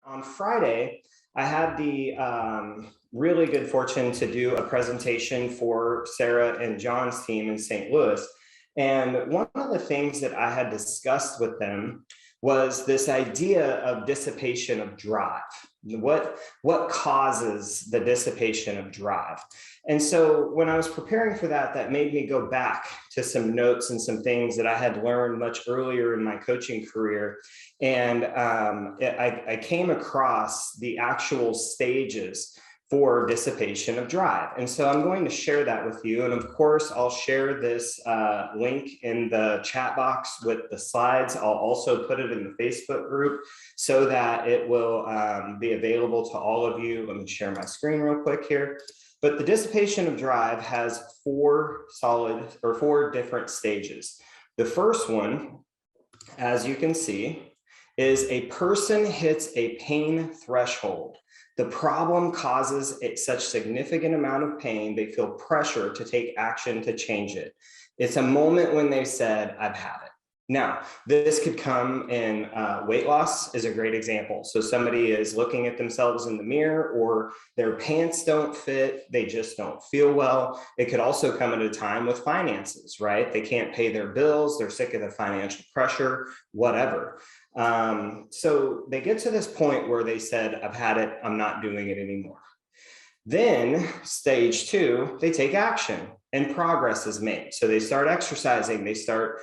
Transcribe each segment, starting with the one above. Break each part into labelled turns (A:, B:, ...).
A: On Friday, I had the really good fortune to do a presentation for Sarah and John's team in St. Louis. And one of the things that I had discussed with them was this idea of dissipation of drive. What causes the dissipation of drive? And so when I was preparing for that, that made me go back to some notes and some things that I had learned much earlier in my coaching career. And I came across the actual stages for dissipation of drive. And so I'm going to share that with you. And of course, I'll share this link in the chat box with the slides. I'll also put it in the Facebook group so that it will be available to all of you. Let me share my screen real quick here. But the dissipation of drive has four different stages. The first one, as you can see, is a person hits a pain threshold. The problem causes such significant amount of pain, they feel pressure to take action to change it. It's a moment when they said, I've had it. Now, this could come in weight loss is a great example. So somebody is looking at themselves in the mirror, or their pants don't fit, they just don't feel well. It could also come at a time with finances, right? They can't pay their bills, they're sick of the financial pressure, whatever. So they get to this point where they said, I've had it, I'm not doing it anymore. Then stage two, they take action and progress is made. So they start exercising, they start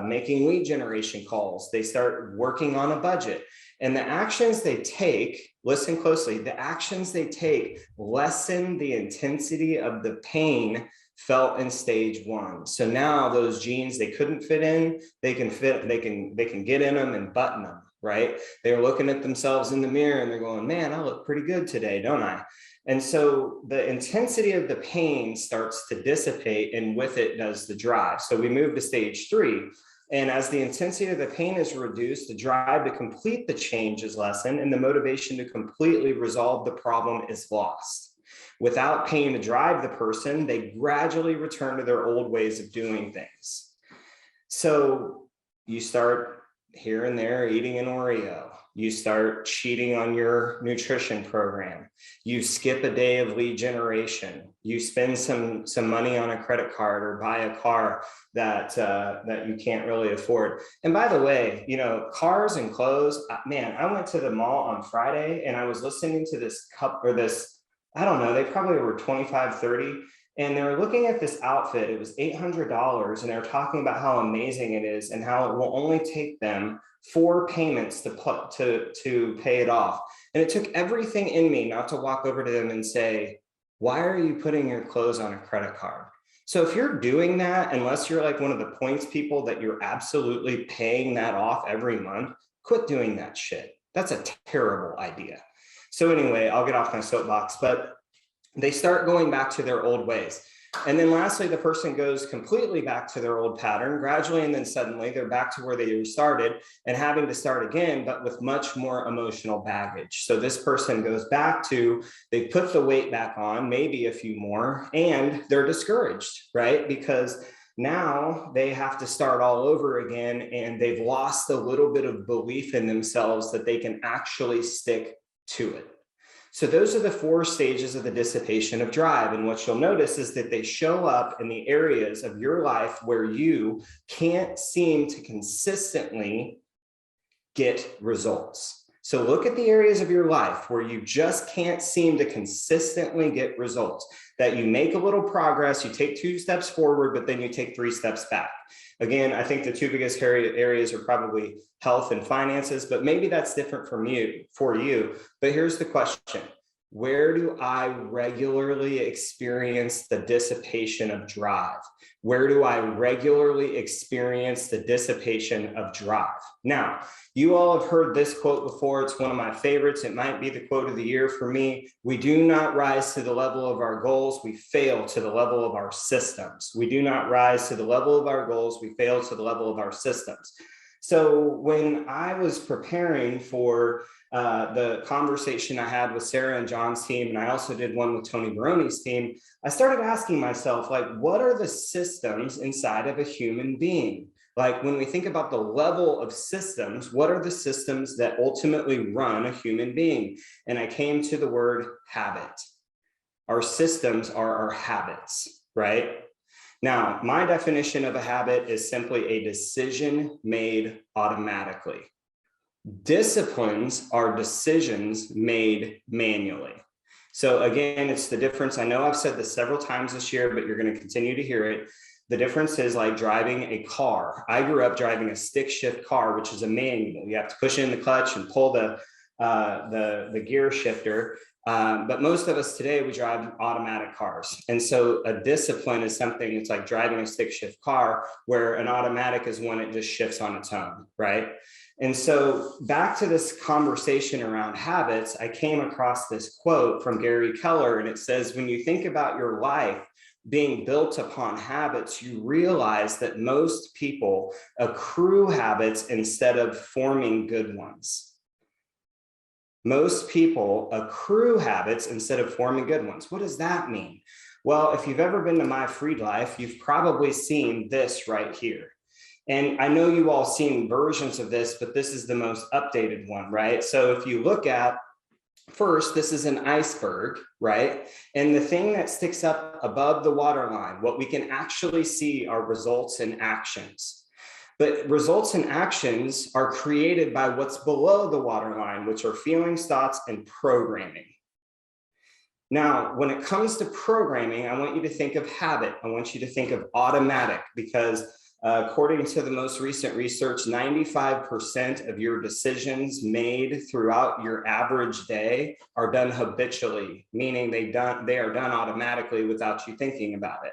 A: making lead generation calls, they start working on a budget. And the actions they take, listen closely, the actions they take lessen the intensity of the pain felt in stage one. So now those jeans they couldn't fit in, they can get in them and button them, right? They're looking at themselves in the mirror and they're going, man, I look pretty good today, don't I? And so the intensity of the pain starts to dissipate, and with it does the drive. So we move to stage three. And as the intensity of the pain is reduced, the drive to complete the change is lessened, and the motivation to completely resolve the problem is lost. Without pain to drive the person, they gradually return to their old ways of doing things. So you start here and there eating an Oreo. You start cheating on your nutrition program. You skip a day of lead generation. You spend some money on a credit card or buy a car that you can't really afford. And by the way, you know, cars and clothes, man, I went to the mall on Friday and I was listening to this I don't know, they probably were 25, 30. And they were looking at this outfit. It was $800. And they were talking about how amazing it is and how it will only take them 4 payments to pay it off. And it took everything in me not to walk over to them and say, why are you putting your clothes on a credit card? So if you're doing that, unless you're like one of the points people that you're absolutely paying that off every month, quit doing that shit. That's a terrible idea. So anyway, I'll get off my soapbox, but they start going back to their old ways. And then lastly, the person goes completely back to their old pattern gradually, and then suddenly they're back to where they started and having to start again, but with much more emotional baggage. So this person goes back to, they put the weight back on, maybe a few more, and they're discouraged, right? Because now they have to start all over again, and they've lost a little bit of belief in themselves that they can actually stick to it. So those are the 4 stages of the dissipation of drive. And what you'll notice is that they show up in the areas of your life where you can't seem to consistently get results. So look at the areas of your life where you just can't seem to consistently get results, that you make a little progress, you take 2 steps forward, but then you take 3 steps back. Again, I think the 2 biggest areas are probably health and finances, but maybe that's different for you. But here's the question. Where do I regularly experience the dissipation of drive? Where do I regularly experience the dissipation of drive? Now, you all have heard this quote before. It's one of my favorites. It might be the quote of the year for me. We do not rise to the level of our goals. We fail to the level of our systems. We do not rise to the level of our goals. We fail to the level of our systems. So when I was preparing for the conversation I had with Sarah and John's team, and I also did one with Tony Baroni's team, I started asking myself, like, what are the systems inside of a human being? Like when we think about the level of systems, what are the systems that ultimately run a human being? And I came to the word habit. Our systems are our habits, right? Now, my definition of a habit is simply a decision made automatically. Disciplines are decisions made manually. So again, it's the difference. I know I've said this several times this year, but you're going to continue to hear it. The difference is like driving a car. I grew up driving a stick shift car, which is a manual. You have to push in the clutch and pull the gear shifter. But most of us today, we drive automatic cars. And so a discipline is something that's like driving a stick shift car, where an automatic is when it just shifts on its own, right? And so back to this conversation around habits, I came across this quote from Gary Keller, and it says, when you think about your life being built upon habits, you realize that most people accrue habits instead of forming good ones. Most people accrue habits instead of forming good ones. What does that mean? Well, if you've ever been to My Free Life, you've probably seen this right here. And I know you all seen versions of this, but this is the most updated one, right? So if you look at, first, this is an iceberg, right? And the thing that sticks up above the waterline, what we can actually see are results and actions. But results and actions are created by what's below the waterline, which are feelings, thoughts, and programming. Now, when it comes to programming, I want you to think of habit. I want you to think of automatic, because according to the most recent research, 95% of your decisions made throughout your average day are done habitually, meaning they are done automatically without you thinking about it.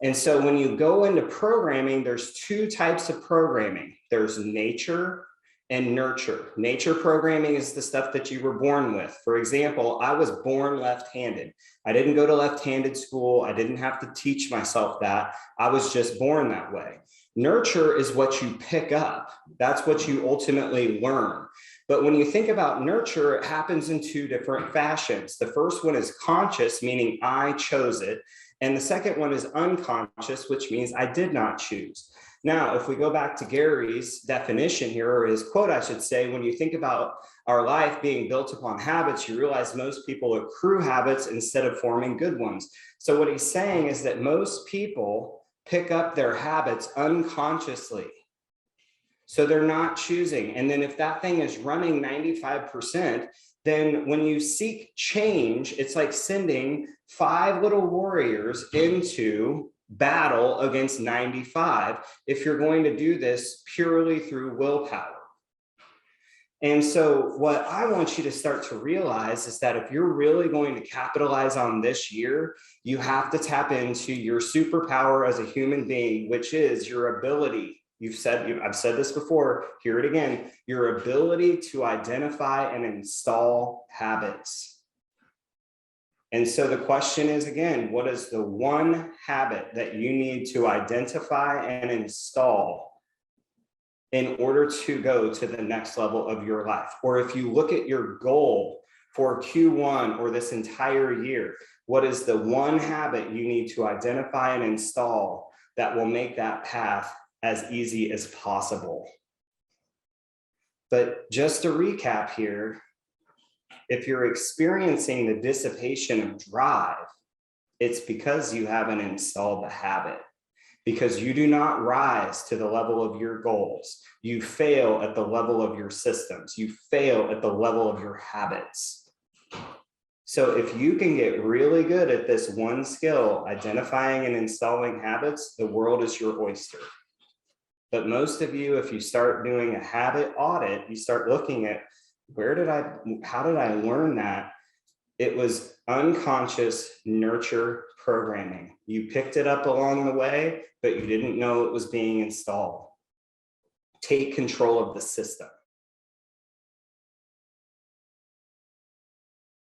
A: And so when you go into programming, there's two types of programming. There's nature and nurture. Nature programming is the stuff that you were born with. For example, I was born left-handed. I didn't go to left-handed school. I didn't have to teach myself that. I was just born that way. Nurture is what you pick up. That's what you ultimately learn. But when you think about nurture, it happens in two different fashions. The first one is conscious, meaning I chose it. And the second one is unconscious, which means I did not choose. Now, if we go back to Gary's definition here, or his quote, I should say, when you think about our life being built upon habits, you realize most people accrue habits instead of forming good ones. So what he's saying is that most people pick up their habits unconsciously. So they're not choosing. And then if that thing is running 95%, then when you seek change, it's like sending 5 little warriors into battle against 95 if you're going to do this purely through willpower. And so what I want you to start to realize is that if you're really going to capitalize on this year, you have to tap into your superpower as a human being, which is your ability. I've said this before, hear it again, your ability to identify and install habits. And so the question is, again, what is the one habit that you need to identify and install in order to go to the next level of your life? Or if you look at your goal for Q1 or this entire year, what is the one habit you need to identify and install that will make that path as easy as possible? But just to recap here, if you're experiencing the dissipation of drive, it's because you haven't installed the habit, because you do not rise to the level of your goals. You fail at the level of your systems. You fail at the level of your habits. So if you can get really good at this one skill, identifying and installing habits, the world is your oyster. But most of you, if you start doing a habit audit, you start looking at how did I learn that? It was unconscious nurture programming. You picked it up along the way, but you didn't know it was being installed. Take control of the system.